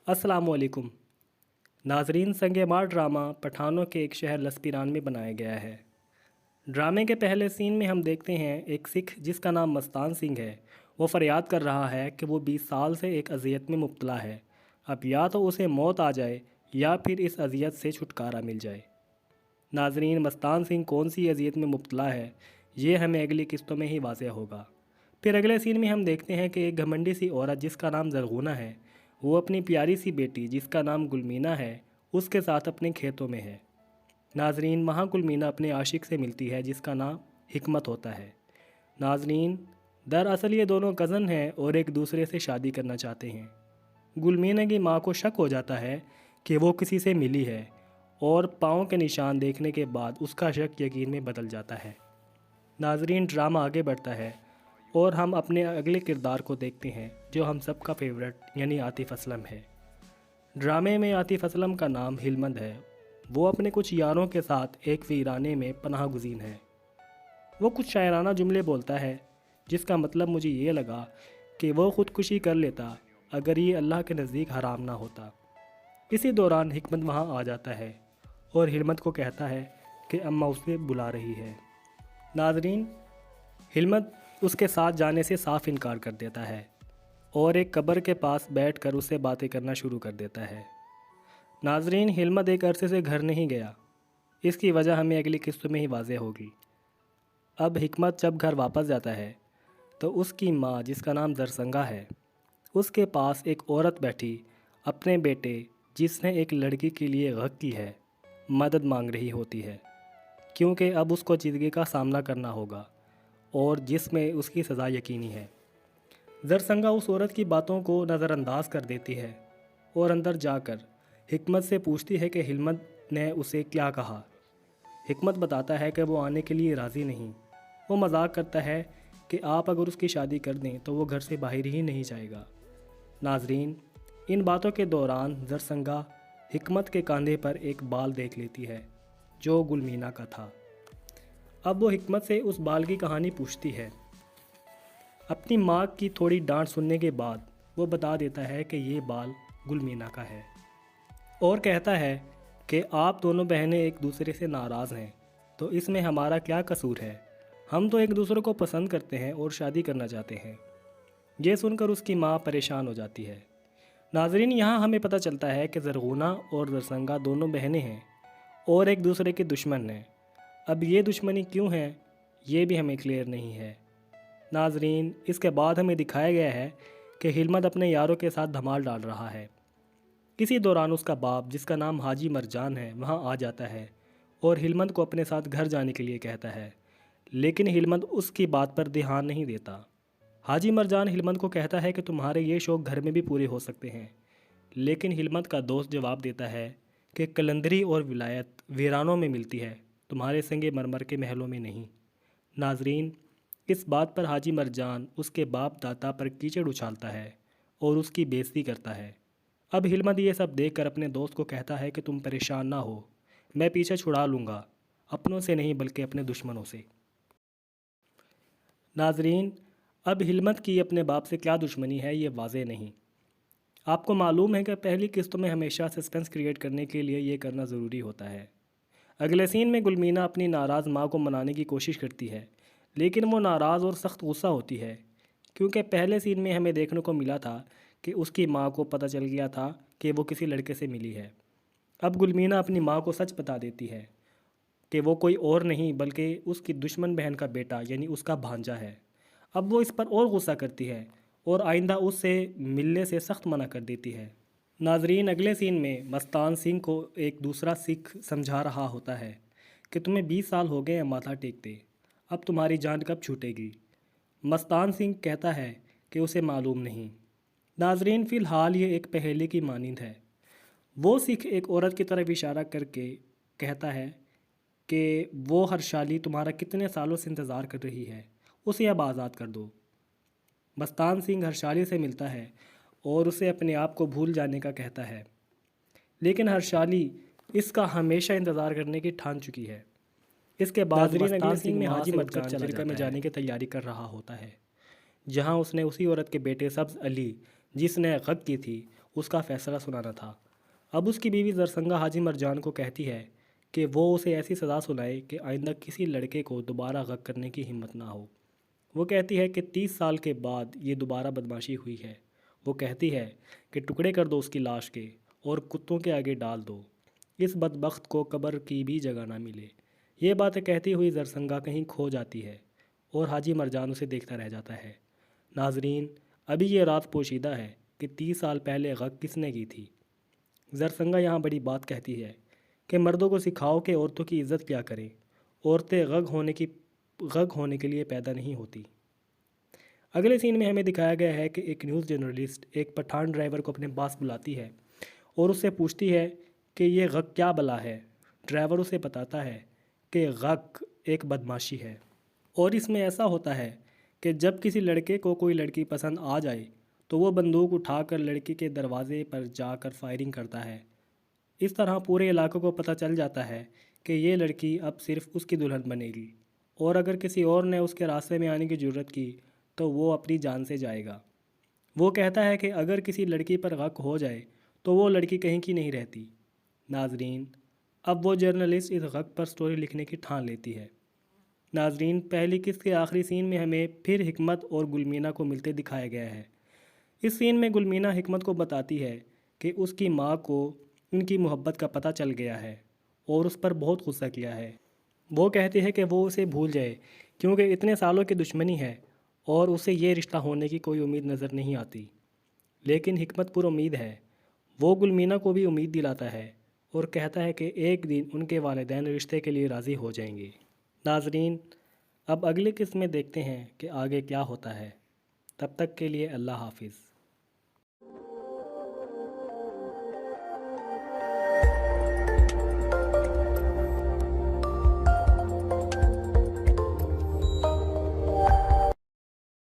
अस्सलाम वालेकुम नाजरीन। संग मार ड्रामा पठानों के एक शहर लसपीरान में बनाया गया है। ड्रामे के पहले सीन में हम देखते हैं एक सिख जिसका नाम मस्तान सिंह है। वो फरियाद कर रहा है कि वो 20 साल से एक अजियत में मुब्तला है। अब या तो उसे मौत आ जाए या फिर इस अजियत से छुटकारा मिल जाए। नाजरीन, मस्तान सिंह कौन सी अजियत में मुब्तला है ये हमें अगली किस्तों में ही वाज़ेह होगा। फिर अगले सीन में हम देखते हैं कि एक घमंडी सी औरत जिसका नाम जरगुना है, वो अपनी प्यारी सी बेटी जिसका नाम गुलमीना है उसके साथ अपने खेतों में है। नाजरीन, वहाँ गुलमीना अपने आशिक से मिलती है जिसका नाम हिकमत होता है। नाजरीन, दरअसल ये दोनों कज़न हैं और एक दूसरे से शादी करना चाहते हैं। गुलमीना की माँ को शक हो जाता है कि वो किसी से मिली है और पाँव के निशान देखने के बाद उसका शक यकीन में बदल जाता है। नाजरीन, ड्रामा आगे बढ़ता है और हम अपने अगले किरदार को देखते हैं जो हम सब का फेवरेट यानी आतिफ़ असलम है। ड्रामे में आतिफ़ असलम का नाम हिलमत है। वो अपने कुछ यारों के साथ एक वीराने में पनाह गुज़ीन है। वो कुछ शायराना जुमले बोलता है जिसका मतलब मुझे ये लगा कि वो ख़ुदकुशी कर लेता अगर ये अल्लाह के नज़दीक हराम ना होता। इसी दौरान हिकमत वहाँ आ जाता है और हिलमत को कहता है कि अम्मा उसे बुला रही है। नाजरीन, हिलमत उसके साथ जाने से साफ इनकार कर देता है और एक कब्र के पास बैठकर उससे बातें करना शुरू कर देता है। नाजरीन, हिलमत एक अरसे से घर नहीं गया। इसकी वजह हमें अगली किस्तों में ही वाज़ेह होगी। अब हिकमत जब घर वापस जाता है तो उसकी माँ जिसका नाम दरसंगा है उसके पास एक औरत बैठी अपने बेटे जिसने एक लड़की के लिए गक की है मदद मांग रही होती है, क्योंकि अब उसको जिंदगी का सामना करना होगा और जिसमें उसकी सज़ा यकीनी है। दरसंगा उस औरत की बातों को नज़रअंदाज कर देती है और अंदर जाकर हिकमत से पूछती है कि हिलमत ने उसे क्या कहा। हिकमत बताता है कि वो आने के लिए राज़ी नहीं। वो मजाक करता है कि आप अगर उसकी शादी कर दें तो वो घर से बाहर ही नहीं जाएगा। नाजरीन, इन बातों के दौरान दरसंगा हिकमत के कंधे पर एक बाल देख लेती है जो गुलमीना का था। अब वो हिकमत से उस बाल की कहानी पूछती है। अपनी माँ की थोड़ी डांट सुनने के बाद वो बता देता है कि ये बाल गुलमीना का है और कहता है कि आप दोनों बहनें एक दूसरे से नाराज़ हैं तो इसमें हमारा क्या कसूर है। हम तो एक दूसरे को पसंद करते हैं और शादी करना चाहते हैं। ये सुनकर उसकी माँ परेशान हो जाती है। नाजरीन, यहाँ हमें पता चलता है कि जरगुना और दरसंगा दोनों बहनें हैं और एक दूसरे के दुश्मन हैं। अब ये दुश्मनी क्यों है ये भी हमें क्लियर नहीं है। नाजरीन, इसके बाद हमें दिखाया गया है कि हिलमत अपने यारों के साथ धमाल डाल रहा है। इसी दौरान उसका बाप जिसका नाम हाजी मरजान है वहाँ आ जाता है और हिलमत को अपने साथ घर जाने के लिए कहता है, लेकिन हिलमत उसकी बात पर ध्यान नहीं देता। हाजी मरजान हिलमत को कहता है कि तुम्हारे ये शौक़ घर में भी पूरे हो सकते हैं, लेकिन हिलमत का दोस्त जवाब देता है कि कलंदरी और विलायत वीरानों में मिलती है, तुम्हारे संगे मरमर के महलों में नहीं। नाजरीन, इस बात पर हाजी मरजान उसके बाप दादा पर कीचड़ उछालता है और उसकी बेइज्जती करता है। अब हिलमत ये सब देखकर अपने दोस्त को कहता है कि तुम परेशान ना हो, मैं पीछे छुड़ा लूँगा, अपनों से नहीं बल्कि अपने दुश्मनों से। नाजरीन, अब हिलमत की अपने बाप से क्या दुश्मनी है ये वाज़ेह नहीं। आपको मालूम है कि पहली किस्तों में हमेशा सस्पेंस क्रिएट करने के लिए ये करना ज़रूरी होता है। अगले सीन में गुलमीना अपनी नाराज़ माँ को मनाने की कोशिश करती है, लेकिन वो नाराज़ और सख्त गुस्सा होती है क्योंकि पहले सीन में हमें देखने को मिला था कि उसकी माँ को पता चल गया था कि वो किसी लड़के से मिली है। अब गुलमीना अपनी माँ को सच बता देती है कि वो कोई और नहीं बल्कि उसकी दुश्मन बहन का बेटा यानी उसका भांजा है। अब वो इस पर और गुस्सा करती है और आइंदा उससे मिलने से सख्त मना कर देती है। नाजरीन, अगले सीन में मस्तान सिंह को एक दूसरा सिख समझा रहा होता है कि तुम्हें 20 साल हो गए हैं माथा टेकते, अब तुम्हारी जान कब छूटेगी। मस्तान सिंह कहता है कि उसे मालूम नहीं। नाजरीन, फ़िलहाल ये एक पहेली की मानिंद है। वो सिख एक औरत की तरफ इशारा करके कहता है कि वो हर्षाली तुम्हारा कितने सालों से इंतज़ार कर रही है, उसे अब आज़ाद कर दो। मस्तान सिंह हर्षाली से मिलता है और उसे अपने आप को भूल जाने का कहता है, लेकिन हर्षाली इसका हमेशा इंतज़ार करने की ठान चुकी है। इसके बाद मस्तान सिंह में हाजी मरजान जिरका में जाने की तैयारी कर रहा होता है, जहां उसने उसी औरत के बेटे सब्ज़ अली जिसने गक की थी اس کا فیصلہ سنانا تھا۔ اب اس کی بیوی زرسنگا حاجی مرجان کو کہتی ہے کہ وہ اسے ایسی سزا سنائے کہ آئندہ کسی لڑکے کو دوبارہ غگ کرنے کی ہمت نہ ہو۔ وہ کہتی ہے کہ 30 سال کے بعد یہ دوبارہ بدماشی ہوئی ہے۔ وہ کہتی ہے کہ ٹکڑے کر دو اس کی لاش کے اور کتوں کے آگے ڈال دو، اس بدبخت کو قبر کی بھی جگہ نہ ملے۔ یہ باتیں کہتی ہوئی زرسنگا کہیں کھو جاتی ہے اور حاجی مرجان اسے دیکھتا رہ جاتا ہے۔ ناظرین، ابھی یہ رات پوشیدہ ہے کہ 30 سال پہلے غگ کس نے کی تھی۔ زرسنگا یہاں بڑی بات کہتی ہے کہ مردوں کو سکھاؤ کہ عورتوں کی عزت کیا کریں۔ عورتیں غگ ہونے کے لیے پیدا نہیں ہوتی۔ اگلے سین میں ہمیں دکھایا گیا ہے کہ ایک نیوز جرنلسٹ ایک پٹھان ڈرائیور کو اپنے پاس بلاتی ہے اور اس سے پوچھتی ہے کہ یہ غگ کیا بلا ہے۔ ڈرائیور اسے بتاتا ہے کہ غگ ایک بدماشی ہے، اور اس میں ایسا ہوتا ہے کہ جب کسی لڑکے کو کوئی لڑکی پسند آ جائے تو وہ بندوق اٹھا کر لڑکی کے دروازے پر جا کر فائرنگ کرتا ہے۔ اس طرح پورے علاقے کو پتہ چل جاتا ہے کہ یہ لڑکی اب صرف اس کی دلہن بنے گی، اور اگر کسی اور نے اس کے راستے میں آنے کی جرت کی تو وہ اپنی جان سے جائے گا۔ وہ کہتا ہے کہ اگر کسی لڑکی پر غگ ہو جائے تو وہ لڑکی کہیں کی نہیں رہتی۔ ناظرین، اب وہ جرنلسٹ اس غگ پر سٹوری لکھنے کی ٹھان لیتی ہے۔ ناظرین، پہلی قسط کے آخری سین میں ہمیں پھر حکمت اور گلمینہ کو ملتے دکھایا گیا ہے۔ اس سین میں گلمینہ حکمت کو بتاتی ہے کہ اس کی ماں کو ان کی محبت کا پتہ چل گیا ہے اور اس پر بہت غصہ کیا ہے۔ وہ کہتی ہے کہ وہ اسے بھول جائے کیونکہ اتنے سالوں کی دشمنی ہے اور اسے یہ رشتہ ہونے کی کوئی امید نظر نہیں آتی۔ لیکن حکمت پر امید ہے۔ وہ گلمینہ کو بھی امید دلاتا ہے اور کہتا ہے کہ ایک دن ان کے والدین رشتے کے لیے راضی ہو جائیں گے۔ ناظرین، اب اگلی قسط میں دیکھتے ہیں کہ آگے کیا ہوتا ہے۔ تب تک کے لیے اللہ حافظ۔